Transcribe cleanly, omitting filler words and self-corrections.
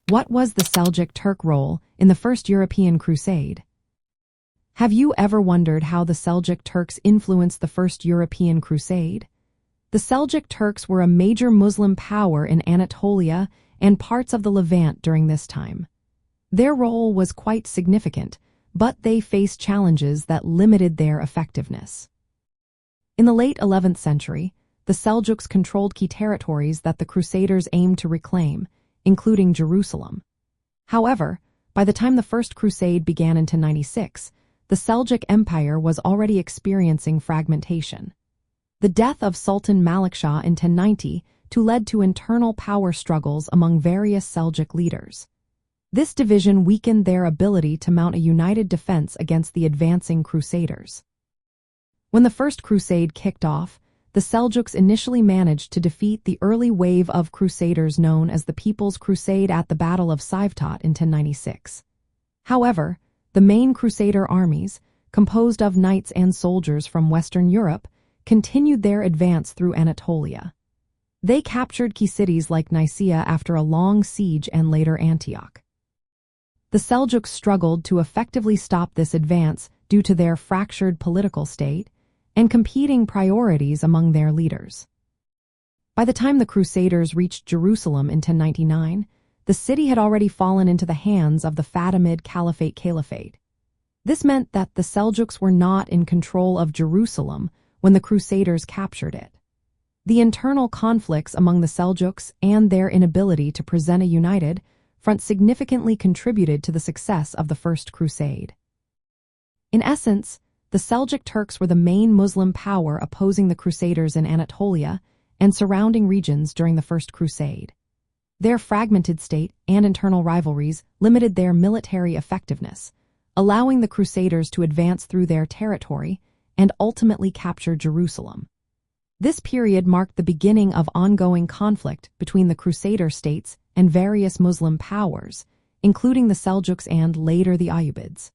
What was the Seljuk Turk role in the First European Crusade? Have you ever wondered how the Seljuk Turks influenced the First European Crusade? The Seljuk Turks were a major Muslim power in Anatolia and parts of the Levant during this time. Their role was quite significant, but they faced challenges that limited their effectiveness. In the late 11th century, the Seljuks controlled key territories that the Crusaders aimed to reclaim, including Jerusalem. However, by the time the First Crusade began in 1096, the Seljuk Empire was already experiencing fragmentation. The death of Sultan Maliksha in 1090 led to internal power struggles among various Seljuk leaders. This division weakened their ability to mount a united defense against the advancing Crusaders. When the First Crusade kicked off, the Seljuks initially managed to defeat the early wave of Crusaders known as the People's Crusade at the Battle of Sivtot in 1096. However, the main Crusader armies, composed of knights and soldiers from Western Europe, continued their advance through Anatolia. They captured key cities like Nicaea after a long siege and later Antioch. The Seljuks struggled to effectively stop this advance due to their fractured political state and competing priorities among their leaders. By the time the Crusaders reached Jerusalem in 1099, the city had already fallen into the hands of the Fatimid Caliphate. This meant that the Seljuks were not in control of Jerusalem when the Crusaders captured it. The internal conflicts among the Seljuks and their inability to present a united front significantly contributed to the success of the First Crusade. In essence, the Seljuk Turks were the main Muslim power opposing the Crusaders in Anatolia and surrounding regions during the First Crusade. Their fragmented state and internal rivalries limited their military effectiveness, allowing the Crusaders to advance through their territory and ultimately capture Jerusalem. This period marked the beginning of ongoing conflict between the Crusader states and various Muslim powers, including the Seljuks and later the Ayyubids.